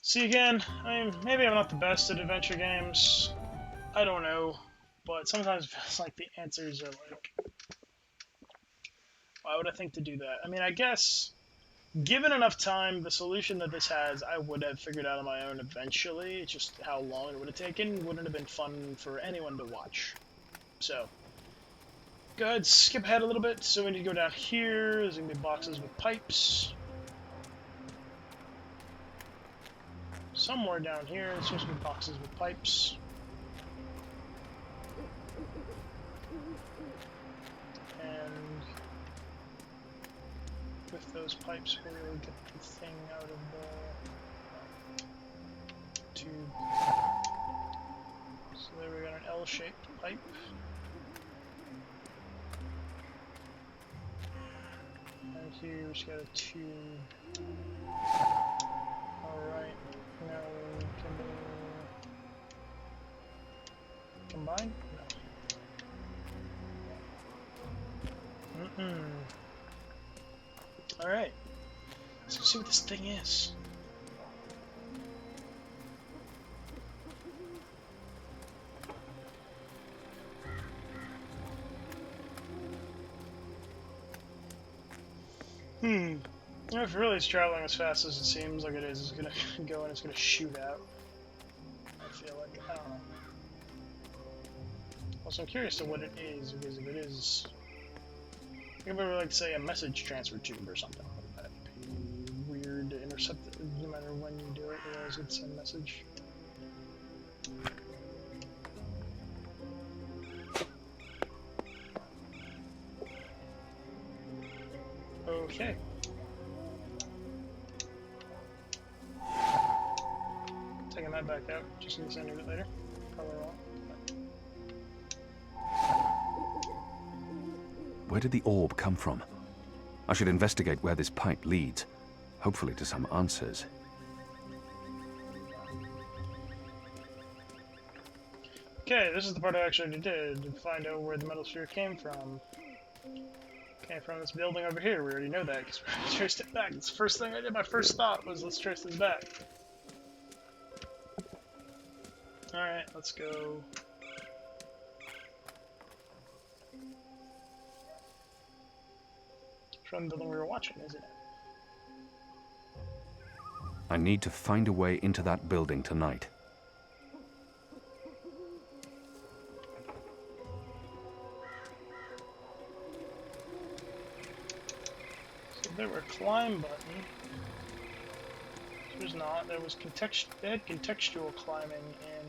See again, I mean, maybe I'm not the best at adventure games. I don't know. But sometimes it feels like the answers are like, why would I think to do that? I mean, I guess, given enough time, the solution that this has, I would have figured out on my own eventually. It's just how long it would have taken wouldn't have been fun for anyone to watch. So, go ahead, skip ahead a little bit. So we need to go down here. There's going to be boxes with pipes. Somewhere down here, there's supposed to be boxes with pipes. And with those pipes, we'll get the thing out of the tube. So there we got an L-shaped pipe. And here we just got a tube. Alright, now can we combine? No. Alright, let's go see what this thing is. If really it's traveling as fast as it seems like it is, it's gonna go and it's gonna shoot out. I feel like, I don't know. Also, I'm curious to what it is, because if it is, I would like to say a message transfer tube or something. That'd be weird to intercept it, no matter when you do it, otherwise it's a message. Okay. Taking that back out, just in case I need it later. Probably won't. Where did the orb come from? I should investigate where this pipe leads, hopefully to some answers. Okay, this is the part I actually did, to find out where the metal sphere came from. Came from this building over here. We already know that because we traced it back. It's the first thing I did. My first thought was, let's trace this back. Alright, let's go. From the building we were watching, isn't it? I need to find a way into that building tonight. So there were a climb button. There's not. There was they had contextual climbing in.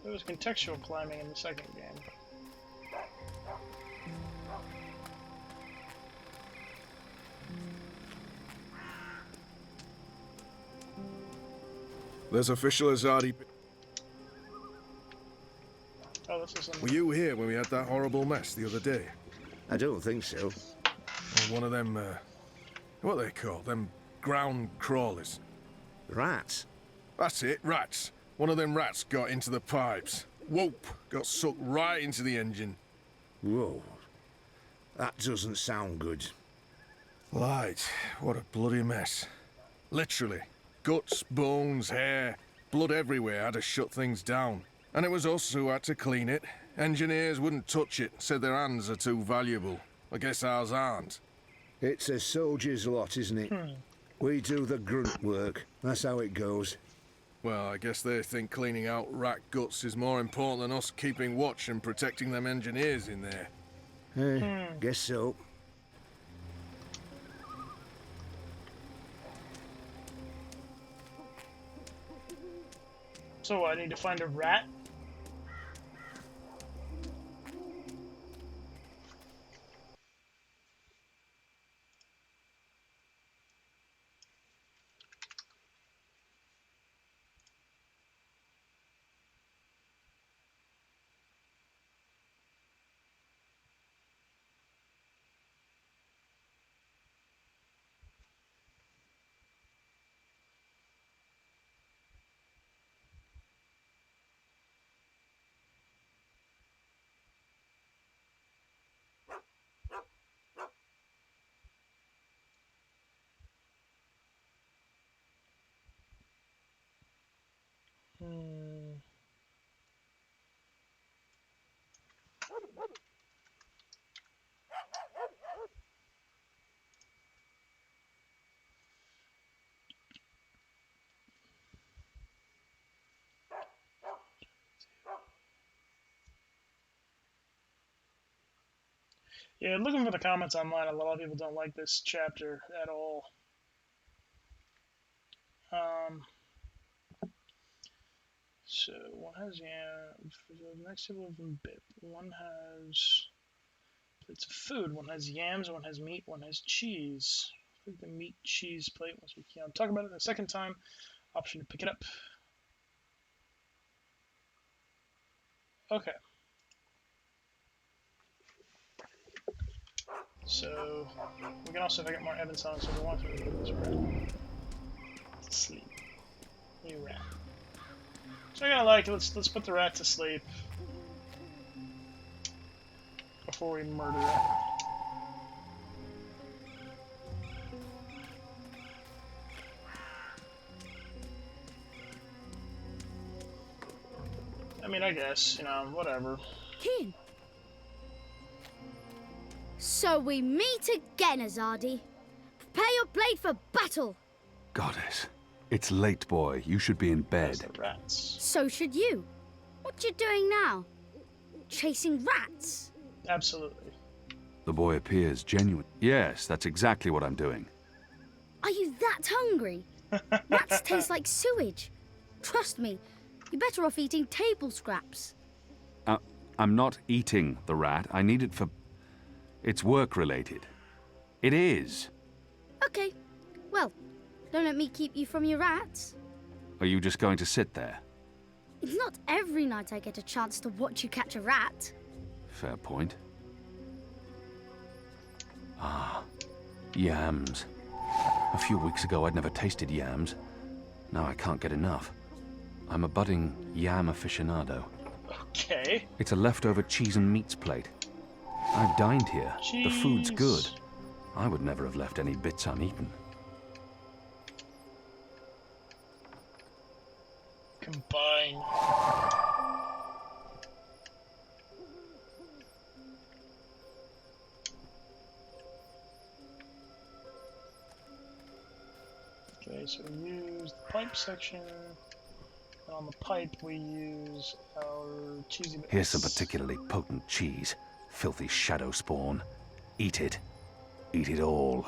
There was contextual climbing in the second game. There's official Azadi. Oh, this is Were you here when we had that horrible mess the other day? I don't think so. Or one of them, what are they called? Them ground crawlers. Rats? That's it, rats. One of them rats got into the pipes. Whoop! Got sucked right into the engine. Whoa. That doesn't sound good. Light, what a bloody mess. Literally. Guts, bones, hair, blood everywhere had to shut things down. And it was us who had to clean it. Engineers wouldn't touch it, said their hands are too valuable. I guess ours aren't. It's a soldier's lot, isn't it? We do the grunt work. That's how it goes. Well, I guess they think cleaning out rat guts is more important than us keeping watch and protecting them engineers in there. Guess so. So I need to find a rat? Hmm. Yeah, looking for the comments online, a lot of people don't like this chapter at all. So one has the next table of them bit. One has plates of food. One has yams. One has meat. One has cheese. Click the meat cheese plate once we can talk about it the second time. Option to pick it up. Okay. So we can also, if I get more Evans on, so we want to move this rat to sleep. New rat. So I gotta like let's put the rat to sleep before we murder it. I mean, I guess, you know, whatever. Kin. So we meet again, Azadi. Prepare your blade for battle. Goddess. It's late, boy. You should be in bed. There's the rats. So should you. What you doing now? Chasing rats? Absolutely. The boy appears genuine. Yes, that's exactly what I'm doing. Are you that hungry? Rats taste like sewage. Trust me, you're better off eating table scraps. I'm not eating the rat. I need it for... It's work-related. It is. Okay, well, don't let me keep you from your rats. Are you just going to sit there? It's not every night I get a chance to watch you catch a rat. Fair point. Ah, yams. A few weeks ago, I'd never tasted yams. Now I can't get enough. I'm a budding yam aficionado. Okay. It's a leftover cheese and meats plate. I've dined here. The food's good. I would never have left any bits uneaten. Combine. Okay, so we use the pipe section. And on the pipe, we use our cheesy bits. Here's some particularly potent cheese. Filthy shadow spawn. Eat it. Eat it all.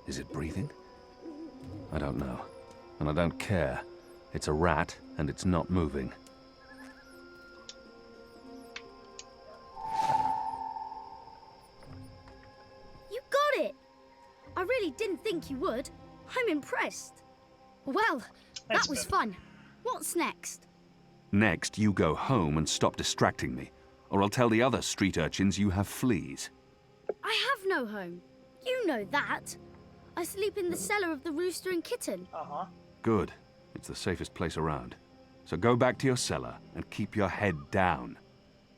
Is it breathing? I don't know. And I don't care. It's a rat, and it's not moving. You got it! I really didn't think you would. I'm impressed. Well, that was fun. What's next? Next, you go home and stop distracting me, or I'll tell the other street urchins you have fleas. I have no home. You know that. I sleep in the cellar of the Rooster and Kitten. Uh-huh. Good. It's the safest place around. So go back to your cellar and keep your head down.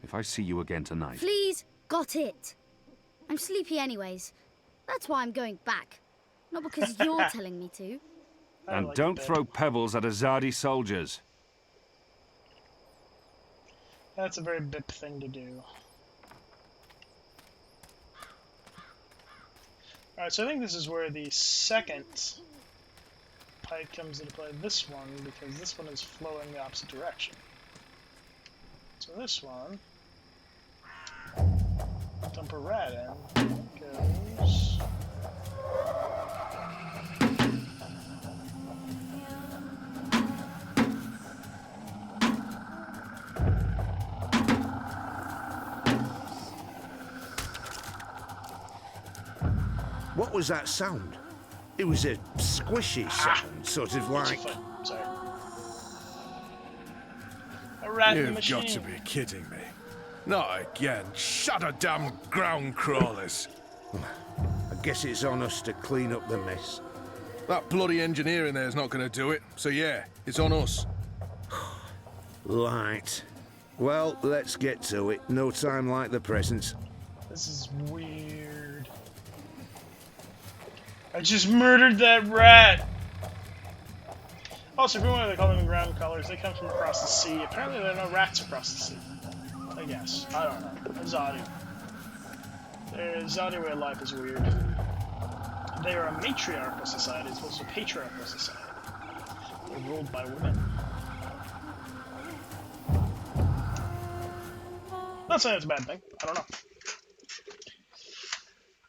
If I see you again tonight... Please, got it. I'm sleepy anyways. That's why I'm going back. Not because you're telling me to. And like don't that. throw pebbles at Azadi soldiers. That's a very Bip thing to do. Alright, so I think this is where the second pipe comes into play. This one, because this one is flowing the opposite direction. So this one, dump a rat in, goes... What was that sound? It was a squishy sound, sort of like... Sorry. A rat in the You've machine. got to be kidding me. Not again. Shut a damn ground crawlers. I guess it's on us to clean up the mess. That bloody engineer in there's not going to do it. So yeah, it's on us. Right. Well, let's get to it. No time like the present. This is weird. I just murdered that rat! Also, if you want to call them ground colors, they come from across the sea. Apparently there are no rats across the sea. I guess. I don't know. Zodi. Their Zodi way of life is weird. They are a matriarchal society as opposed to a patriarchal society. They're ruled by women. Not saying it's a bad thing. I don't know.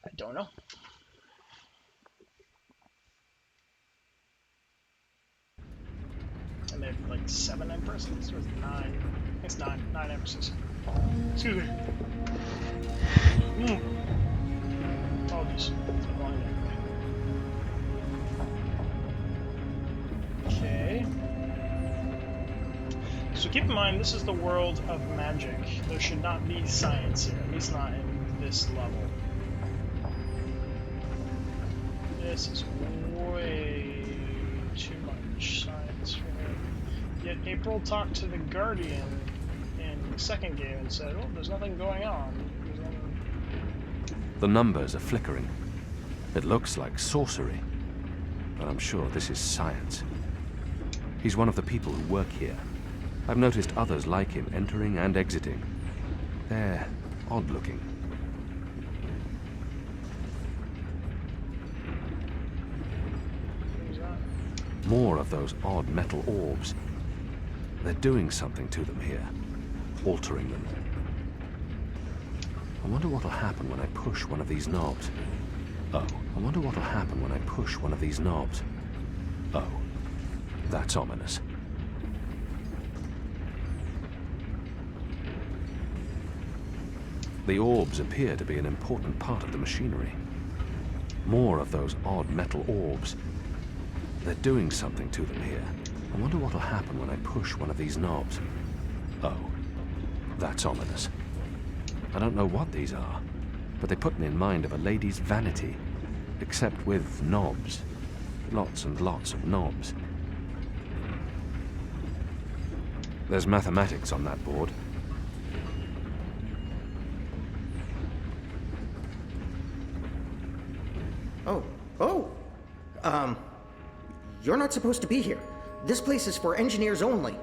I don't know. And they have like 7 empresses? Or 9? It's 9. 9 empresses. Excuse me. Apologies. It's been a long day. Okay. So keep in mind, this is the world of magic. There should not be science here, at least not in this level. This is way too much science for me. Yet April talked to the Guardian in the second game and said, oh, there's nothing going on. The numbers are flickering. It looks like sorcery, but I'm sure this is science. He's one of the people who work here. I've noticed others like him entering and exiting. They're odd-looking. More of those odd metal orbs. They're doing something to them here, altering them. I wonder what'll happen when I push one of these knobs. Oh, I wonder what'll happen when I push one of these knobs. Oh, that's ominous. The orbs appear to be an important part of the machinery. More of those odd metal orbs. They're doing something to them here. I wonder what'll happen when I push one of these knobs. Oh, that's ominous. I don't know what these are, but they put me in mind of a lady's vanity, except with knobs. Lots and lots of knobs. There's mathematics on that board. You're not supposed to be here. This place is for engineers only.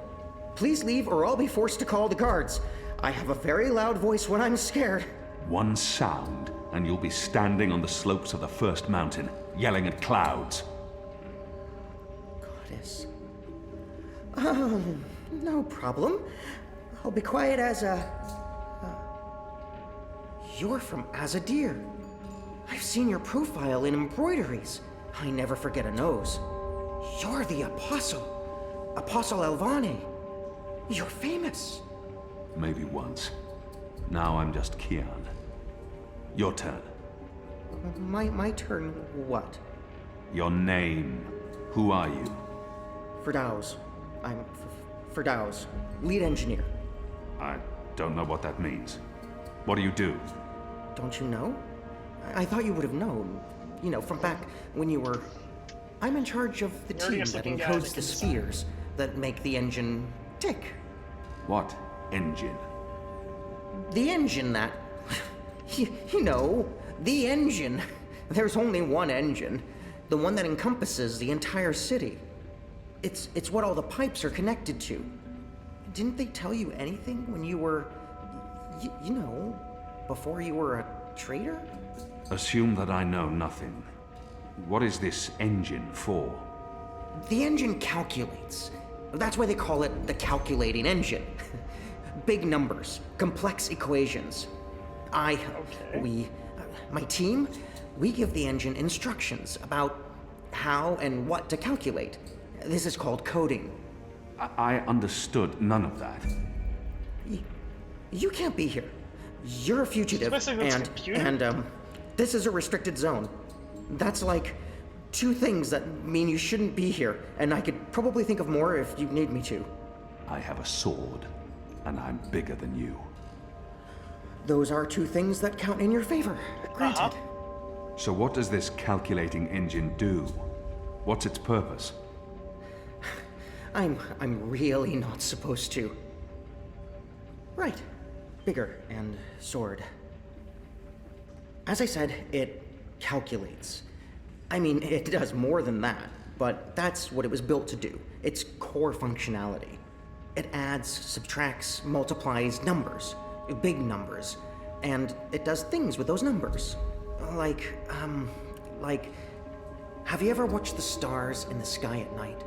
Please leave or I'll be forced to call the guards. I have a very loud voice when I'm scared. One sound, and you'll be standing on the slopes of the first mountain, yelling at clouds. Goddess. No problem. I'll be quiet as a... You're from Azadir. I've seen your profile in embroideries. I never forget a nose. You're the Apostle. Apostle Alvane. You're famous. Maybe once. Now I'm just Kian. Your turn. My turn what? Your name. Who are you? Firdaus. I'm Firdaus, lead engineer. I don't know what that means. What do you do? Don't you know? I thought you would have known. You know, from back when you were... I'm in charge of the team that encodes the spheres that make the engine tick. What engine? The engine that... you know, the engine. There's only one engine. The one that encompasses the entire city. It's what all the pipes are connected to. Didn't they tell you anything when you were... you know, before you were a traitor? Assume that I know nothing. What is this engine for? The engine calculates. That's why they call it the calculating engine. Big numbers, complex equations. My team, we give the engine instructions about how and what to calculate. This is called coding. I understood none of that. You can't be here. You're a fugitive, and this is a restricted zone. That's like 2 things that mean you shouldn't be here, and I could probably think of more if you need me to. I have a sword, and I'm bigger than you. Those are 2 things that count in your favor, granted. So what does this calculating engine do? What's its purpose? I'm really not supposed to. Right. Bigger and sword. As I said, it calculates. I mean, it does more than that, but that's what it was built to do. Its core functionality. It adds, subtracts, multiplies numbers, big numbers, and it does things with those numbers. Like, have you ever watched the stars in the sky at night?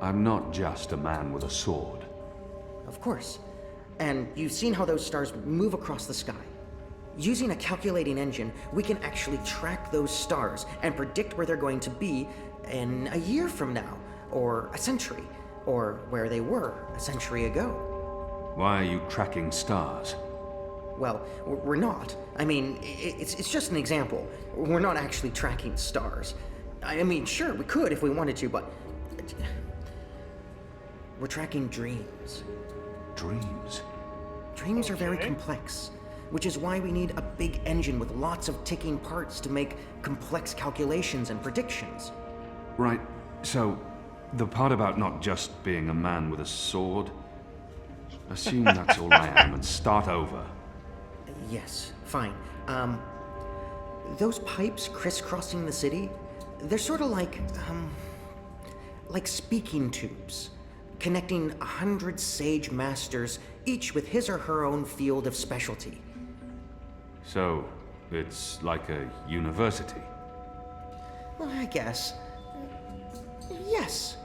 I'm not just a man with a sword. Of course. And you've seen how those stars move across the sky. Using a calculating engine, we can actually track those stars and predict where they're going to be in a year from now, or a century, or where they were a century ago. Why are you tracking stars? Well, we're not. I mean, it's just an example. We're not actually tracking stars. I mean, sure, we could if we wanted to, but... we're tracking dreams. Dreams? Dreams are very complex, which is why we need a big engine with lots of ticking parts to make complex calculations and predictions. Right, so the part about not just being a man with a sword, assume that's all I am and start over. Yes, fine. Those pipes crisscrossing the city, they're sort of like speaking tubes, connecting 100 sage masters, each with his or her own field of specialty. So, it's like a university? Well, I guess. Yes.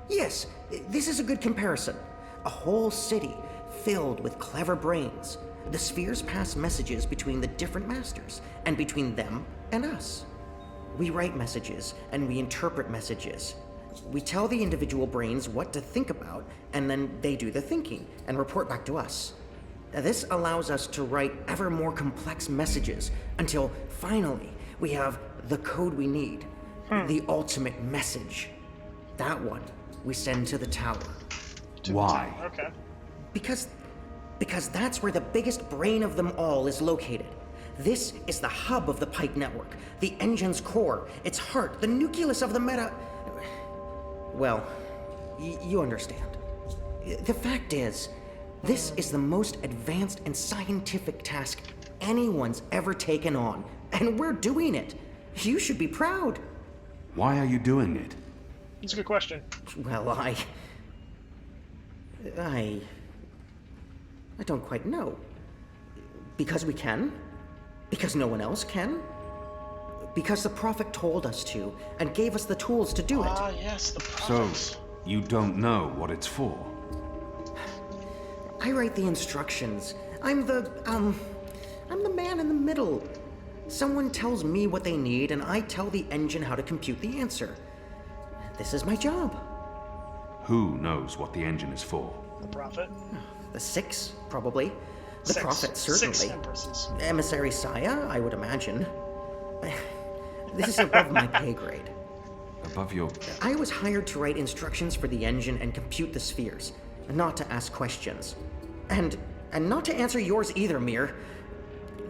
Yes, this is a good comparison. A whole city filled with clever brains. The spheres pass messages between the different masters, and between them and us. We write messages, and we interpret messages. We tell the individual brains what to think about, and then they do the thinking, and report back to us. Now, this allows us to write ever more complex messages, until finally we have the code we need. The ultimate message. That one we send to the tower. Why? Okay. Because that's where the biggest brain of them all is located. This is the hub of the pipe network, the engine's core, its heart, the nucleus of the meta... Well, you understand. The fact is, this is the most advanced and scientific task anyone's ever taken on, and we're doing it. You should be proud. Why are you doing it? That's a good question. Well, I don't quite know. Because we can? Because no one else can? Because the Prophet told us to, and gave us the tools to do it. Ah, yes, the So, prophets. you don't know what it's for? I write the instructions. I'm the man in the middle. Someone tells me what they need, and I tell the engine how to compute the answer. This is my job. Who knows what the engine is for? The prophet. The Six, probably. The Six. Prophet, certainly. 6 empresses. Emissary Saya, I would imagine. This is above my pay grade. Above your... I was hired to write instructions for the engine and compute the spheres, not to ask questions. And not to answer yours either, Mir.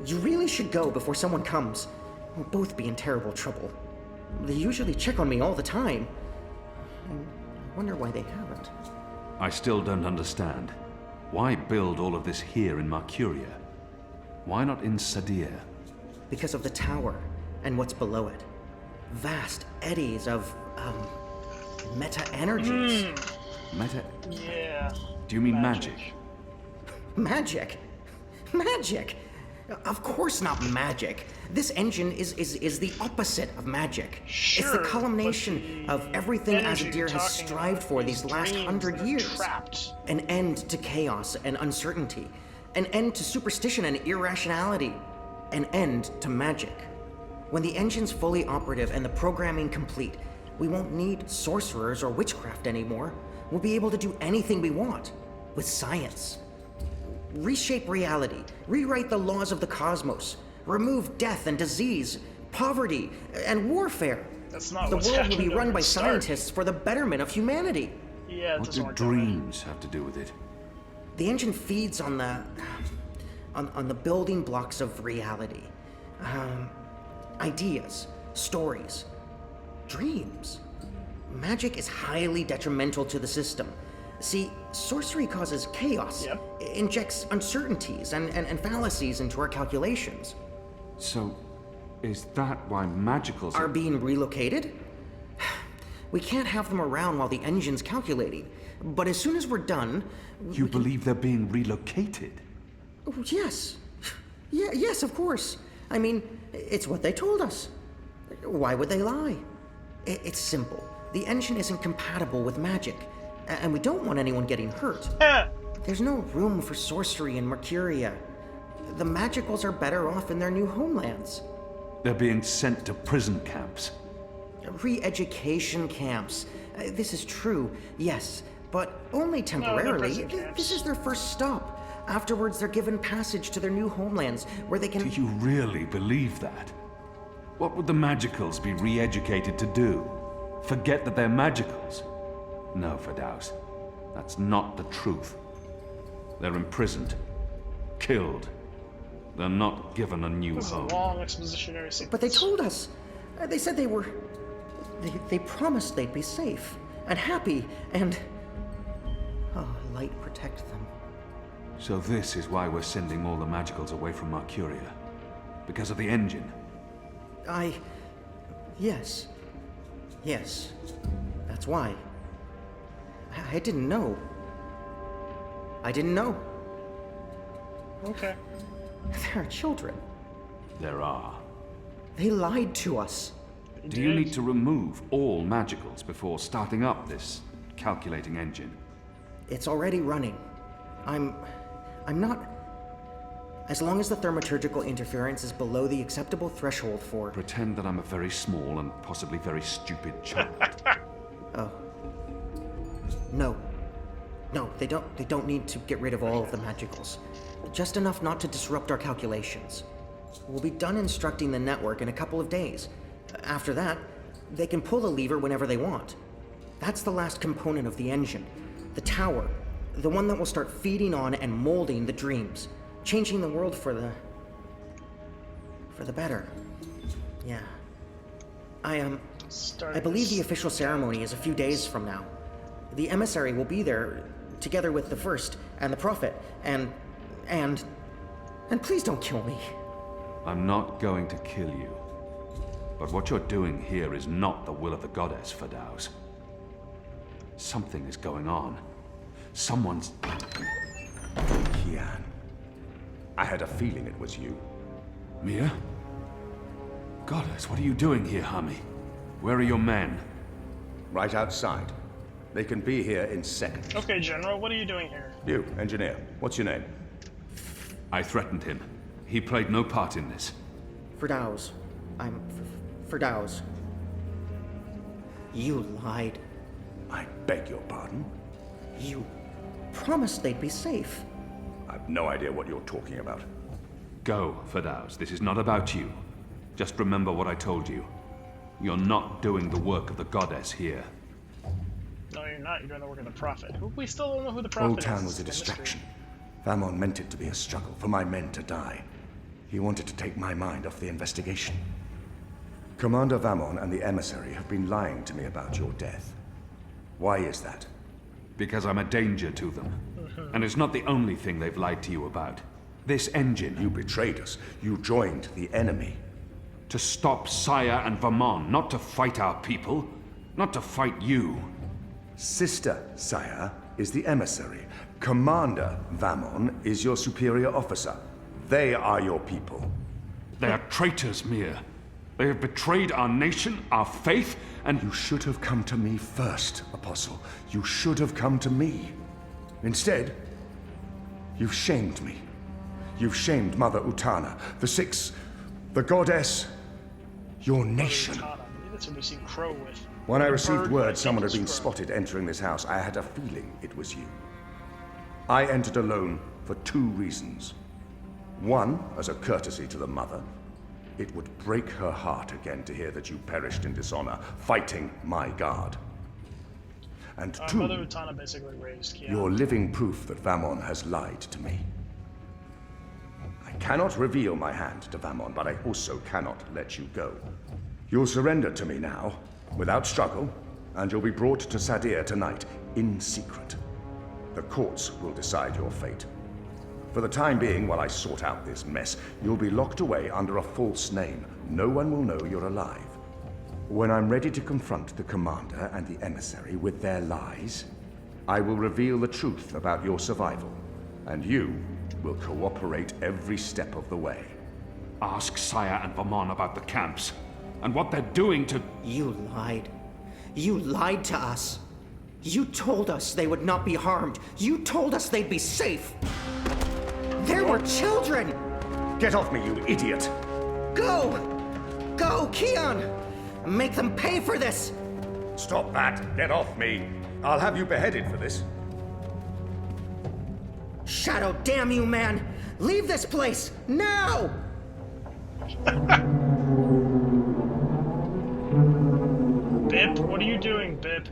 You really should go before someone comes. We'll both be in terrible trouble. They usually check on me all the time. I wonder why they haven't. I still don't understand. Why build all of this here in Mercuria? Why not in Sadir? Because of the tower and what's below it. Vast eddies of, meta-energies. Meta... Yeah. Do you mean magic? Magic? Magic? Of course not magic. This engine is the opposite of magic. Sure, it's the culmination but the of everything energy Azadir you're has talking strived for about these is last dreams 100 that are years. trapped. An end to chaos and uncertainty. An end to superstition and irrationality. An end to magic. When the engine's fully operative and the programming complete, we won't need sorcerers or witchcraft anymore. We'll be able to do anything we want. With science. Reshape reality. Rewrite the laws of the cosmos. Remove death and disease, poverty, and warfare. That's not The what's world will be happened run at by the start. scientists for the betterment of humanity. Yeah, it What doesn't do work that way. dreams have to do with it? The engine feeds on the building blocks of reality. Ideas, stories, dreams. Magic is highly detrimental to the system. See, sorcery causes chaos, Yep. injects uncertainties and fallacies into our calculations. So, Is that why magicals Are being relocated? We can't have them around while the engine's calculating. But as soon as we're done... You believe they're being relocated? Oh, yes. Yeah, yes, of course. I mean, it's what they told us. Why would they lie? It's simple. The engine isn't compatible with magic, and we don't want anyone getting hurt. There's no room for sorcery in Mercuria. The magicals are better off in their new homelands. They're being sent to prison camps. Re-education camps. This is true, yes, but only temporarily. prison camps. This is their first stop. Afterwards, they're given passage to their new homelands, where they can... Do you really believe that? What would the magicals be re-educated to do? Forget that they're magicals? No, Firdaus. That's not the truth. They're imprisoned. Killed. They're not given a new This is a home. long expositionary sequence. But they told us. They said they were... They promised they'd be safe and happy and... Oh, light protect them. So this is why we're sending all the magicals away from Mercuria. Because of the engine. Yes. Yes. That's why. I didn't know. I didn't know. Okay. There are children. There are. They lied to us. Do you need to remove all magicals before starting up this calculating engine? It's already running. I'm not... As long as the thaumaturgical interference is below the acceptable threshold for... Pretend that I'm a very small and possibly very stupid child. Oh. No. No, they don't need to get rid of all of the magicals. Just enough not to disrupt our calculations. We'll be done instructing the network in a couple of days. After that, they can pull the lever whenever they want. That's the last component of the engine. The tower. The one that will start feeding on and molding the dreams. Changing the world for the better. Yeah. I believe the official ceremony is a few days from now. The emissary will be there, together with the First and the Prophet, and please don't kill me. I'm not going to kill you. But what you're doing here is not the will of the goddess, Firdaus. Something is going on. Someone's... Kian. I had a feeling it was you. Mia? Goddess, what are you doing here, Hami? Where are your men? Right outside. They can be here in seconds. Okay, General, what are you doing here? You, engineer. What's your name? I threatened him. He played no part in this. Firdaus. I'm Firdaus. You lied. I beg your pardon? You promised they'd be safe. I've no idea what you're talking about. Go, Firdaus. This is not about you. Just remember what I told you. You're not doing the work of the goddess here. No, you're not. You're doing the work of the Prophet. We still don't know who the Prophet Old is. Town was a It's mystery. distraction. Vamon meant it to be a struggle, for my men to die. He wanted to take my mind off the investigation. Commander Vamon and the emissary have been lying to me about your death. Why is that? Because I'm a danger to them. And it's not the only thing they've lied to you about. This engine. You betrayed us. You joined the enemy. To stop Saya and Vamon, not to fight our people. Not to fight you. Sister Saya is the emissary. Commander Vamon is your superior officer. They are your people. They are traitors, Mia. They have betrayed our nation, our faith, and... You should have come to me first, Apostle. You should have come to me. Instead, you've shamed me. You've shamed Mother Utana, the Six, the Goddess, your nation. Utana. I believe that's what we see Crow with. When I The received bird word with someone had been Eagle's Crow. spotted entering this house, I had a feeling it was you. I entered alone for two reasons. One, as a courtesy to the Mother. It would break her heart again to hear that you perished in dishonor, fighting my guard. And two, Mother Utana basically raised Kian. you're living proof that Vamon has lied to me. I cannot reveal my hand to Vamon, but I also cannot let you go. You'll surrender to me now, without struggle, and you'll be brought to Sadir tonight, in secret. The courts will decide your fate. For the time being, while I sort out this mess, you'll be locked away under a false name. No one will know you're alive. When I'm ready to confront the commander and the emissary with their lies, I will reveal the truth about your survival, and you will cooperate every step of the way. Ask Saya and Vamon about the camps, and what they're doing to... You lied. You lied to us. You told us they would not be harmed. You told us they'd be safe. There were children! Get off me, you idiot! Go! Go, Keon! Make them pay for this! Stop that! Get off me! I'll have you beheaded for this. Shadow, damn you, man! Leave this place, now! Bip, what are you doing, Bip?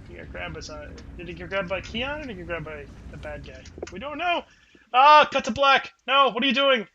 He got grabbed by something. Did he get grabbed by Keon or did he get grabbed by the bad guy? We don't know! Ah, cut to black! No, what are you doing?